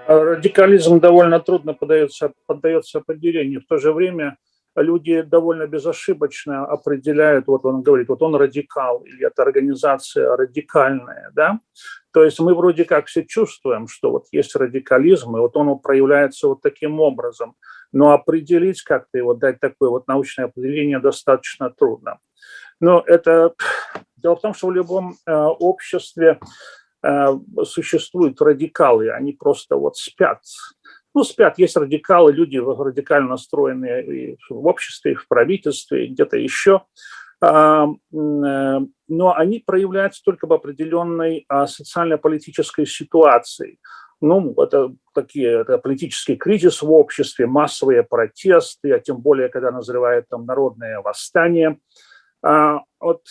Радикализм довольно трудно поддается определению. В то же время люди довольно безошибочно определяют, вот он говорит, вот он радикал, или эта организация радикальная, да. То есть мы вроде как все чувствуем, что вот есть радикализм, и вот он проявляется вот таким образом. Но определить как-то его, дать такое вот научное определение достаточно трудно. Но это дело в том, что в любом обществе существуют радикалы, они просто вот спят. Ну, спят, есть радикалы, люди радикально настроенные и в обществе, и в правительстве, и где-то еще. Но они проявляются только в определенной социально-политической ситуации. Ну, это политический кризис в обществе, массовые протесты, а тем более, когда назревает там народное восстание. Вот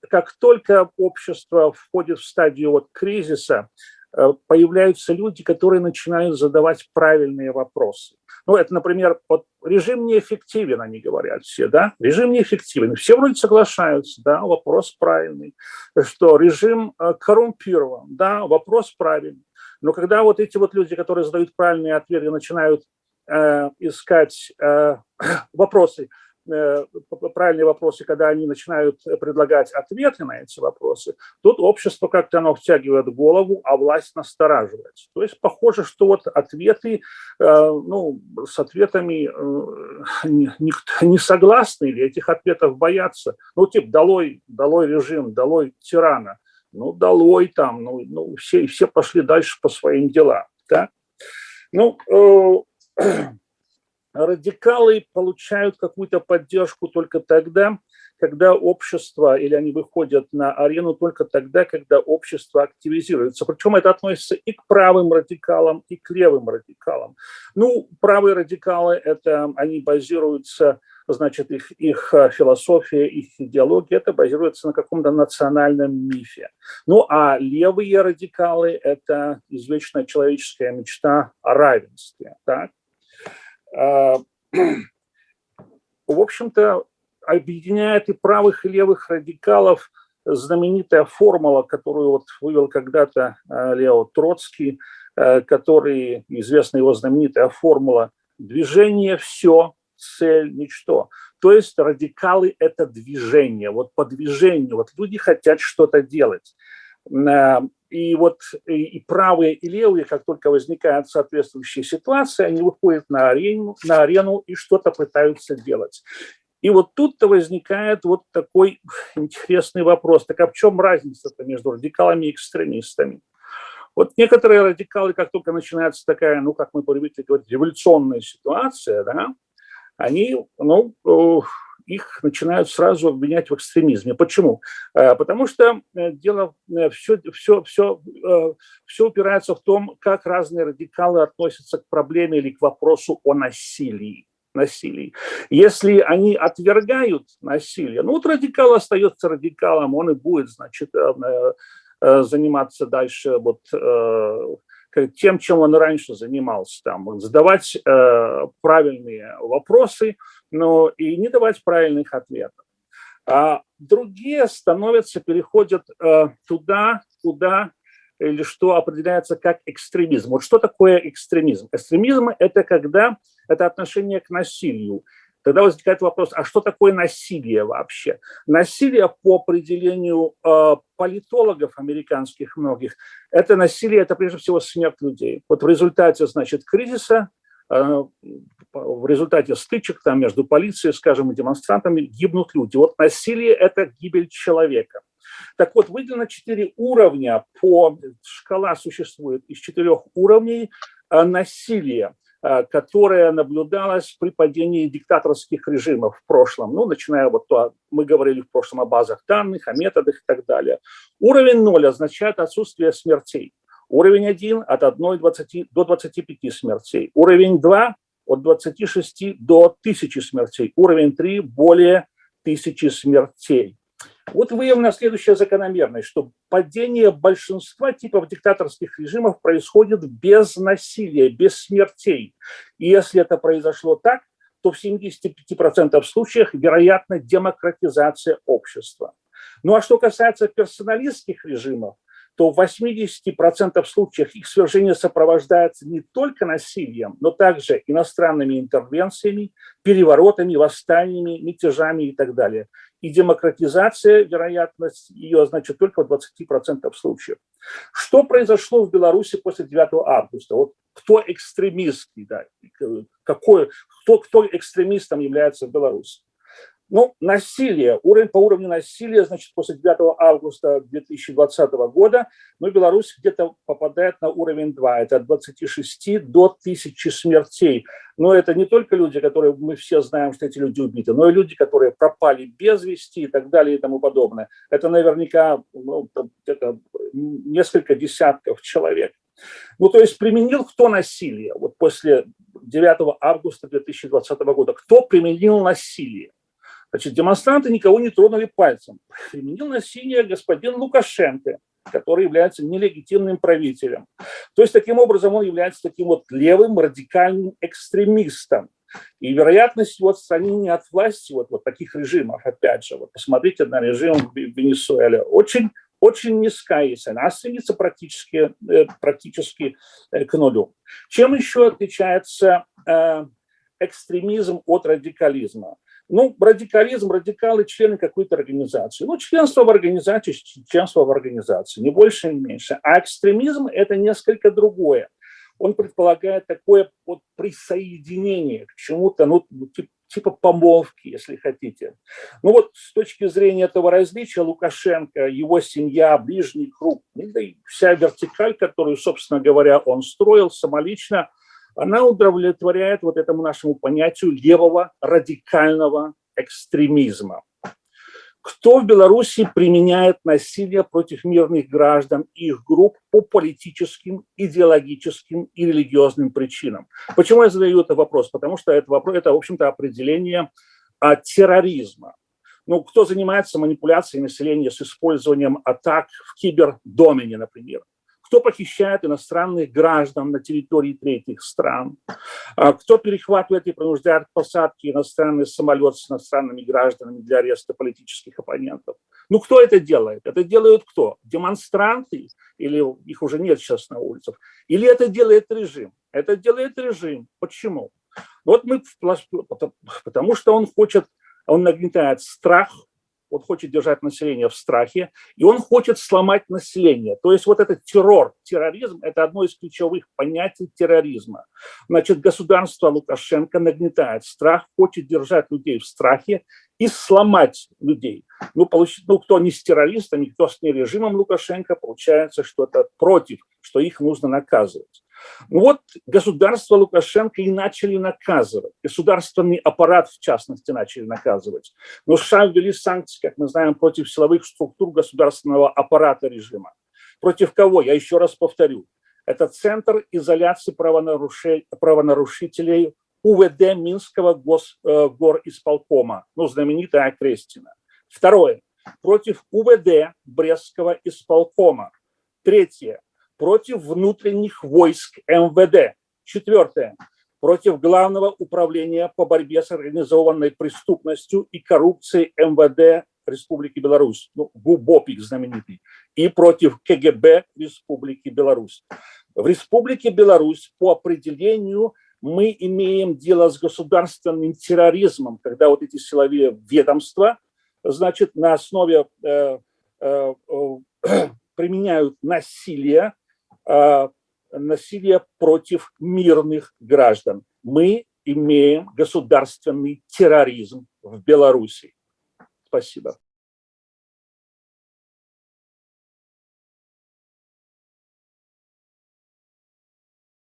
как только общество входит в стадию вот кризиса, появляются люди, которые начинают задавать правильные вопросы. Ну, это, например, вот режим неэффективен, они говорят все, да, режим неэффективен. Все вроде соглашаются, да, вопрос правильный. Что режим коррумпирован, да, вопрос правильный. Но когда вот эти вот люди, которые задают правильные ответы, начинают искать вопросы, правильные вопросы, когда они начинают предлагать ответы на эти вопросы, тут общество как-то оно втягивает голову, а власть настораживается. То есть похоже, что вот ответы, с ответами никто не согласны или этих ответов боятся. Ну, типа, долой режим, долой тирана. Ну, долой там, все пошли дальше по своим делам. Да? Радикалы получают какую-то поддержку только тогда, когда общество, или они выходят на арену только тогда, когда общество активизируется. Причем это относится и к правым радикалам, и к левым радикалам. Ну, правые радикалы, это они базируются, значит, их философия, их идеология, это базируется на каком-то национальном мифе. Ну, а левые радикалы, это извечная человеческая мечта о равенстве, так? В общем-то, объединяет и правых, и левых радикалов знаменитая формула, которую вот вывел когда-то Лео Троцкий, который, известна его знаменитая формула «движение – все, цель – ничто». То есть радикалы – это движение, вот по движению, вот люди хотят что-то делать. И вот и правые, и левые, как только возникает соответствующая ситуация, они выходят на арену и что-то пытаются делать. И вот тут-то возникает вот такой интересный вопрос. Так а в чем разница-то между радикалами и экстремистами? Вот некоторые радикалы, как только начинается такая, как мы привыкли говорить, революционная ситуация, да, они, их начинают сразу обвинять в экстремизме. Почему? Потому что дело все упирается в том, как разные радикалы относятся к проблеме или к вопросу о насилии. Если они отвергают насилие, вот радикал остается радикалом, он и будет, значит, заниматься дальше тем, чем он раньше занимался, задавать правильные вопросы, но и не давать правильных ответов. А другие переходят туда, куда или что определяется как экстремизм. Вот что такое экстремизм? Экстремизм – это это отношение к насилию. Тогда возникает вопрос, а что такое насилие вообще? Насилие, по определению политологов американских многих, это насилие, это прежде всего смерть людей. Вот в результате, значит, кризиса, в результате стычек между полицией, скажем, и демонстрантами гибнут люди. Вот насилие – это гибель человека. Так вот, выделено 4 уровня, шкала существует из 4 уровней насилия, которая наблюдалась при падении диктаторских режимов в прошлом. Начиная мы говорили в прошлом о базах данных, о методах и так далее. Уровень 0 означает отсутствие смертей. Уровень 1 от 1 до 25 смертей. Уровень 2 от 26 до 1000 смертей. Уровень 3 более 1000 смертей. Вот выявлена следующая закономерность, что падение большинства типов диктаторских режимов происходит без насилия, без смертей. И если это произошло так, то в 75% случаев вероятна демократизация общества. Ну а что касается персоналистских режимов, то в 80% случаев их свержение сопровождается не только насилием, но также иностранными интервенциями, переворотами, восстаниями, мятежами и так далее. И демократизация, вероятность ее, значит, только в 20% случаев. Что произошло в Беларуси после 9 августа? Вот кто экстремистский, да, кто экстремистом является в Беларуси? Ну, насилие, по уровню насилия, значит, после 9 августа 2020 года, Беларусь где-то попадает на уровень 2, это от 26 до 1000 смертей. Но это не только люди, которые мы все знаем, что эти люди убиты, но и люди, которые пропали без вести и так далее и тому подобное. Это наверняка это несколько десятков человек. То есть применил кто насилие? Вот после 9 августа 2020 года. Кто применил насилие? Значит, демонстранты никого не тронули пальцем. Применил насилие господин Лукашенко, который является нелегитимным правителем. То есть, таким образом, он является таким вот левым радикальным экстремистом. И вероятность отстранения от власти вот таких режимов, опять же, вот посмотрите на режим в Венесуэле, очень низкая, если она стремится практически к нулю. Чем еще отличается экстремизм от радикализма? Радикалы, члены какой-то организации. Членство в организации, не больше, не меньше. А экстремизм – это несколько другое. Он предполагает такое вот присоединение к чему-то, типа помолвки, если хотите. С точки зрения этого различия Лукашенко, его семья, ближний круг, и вся вертикаль, которую, собственно говоря, он строил самолично, она удовлетворяет вот этому нашему понятию левого радикального экстремизма. Кто в Беларуси применяет насилие против мирных граждан и их групп по политическим, идеологическим и религиозным причинам? Почему я задаю этот вопрос? Потому что это, в общем-то, определение терроризма. Кто занимается манипуляцией населения с использованием атак в кибердомене, например? Кто похищает иностранных граждан на территории третьих стран, кто перехватывает и принуждает к посадке иностранный самолет с иностранными гражданами для ареста политических оппонентов. Кто это делает? Это делают кто? Демонстранты? Или их уже нет сейчас на улицах? Или это делает режим? Это делает режим. Почему? Потому что он нагнетает страх, он хочет держать население в страхе, и он хочет сломать население. То есть вот этот терроризм – это одно из ключевых понятий терроризма. Значит, государство Лукашенко нагнетает страх, хочет держать людей в страхе и сломать людей. Кто не с террористами, кто с нережимом Лукашенко, получается, что это против, что их нужно наказывать. Государство Лукашенко и начали наказывать. Государственный аппарат, в частности, начали наказывать. США ввели санкции, как мы знаем, против силовых структур государственного аппарата режима. Против кого? Я еще раз повторю. Это Центр изоляции правонарушителей УВД Минского горисполкома, знаменитая Окрестина. Второе. Против УВД Брестского исполкома. Третье. Против внутренних войск МВД. Четвертое. Против Главного управления по борьбе с организованной преступностью и коррупцией МВД Республики Беларусь, ГУБОПИК знаменитый, и против КГБ Республики Беларусь. В Республике Беларусь по определению мы имеем дело с государственным терроризмом, когда вот эти силовые ведомства, значит, на основе применяют насилие против мирных граждан. Мы имеем государственный терроризм в Беларуси. Спасибо.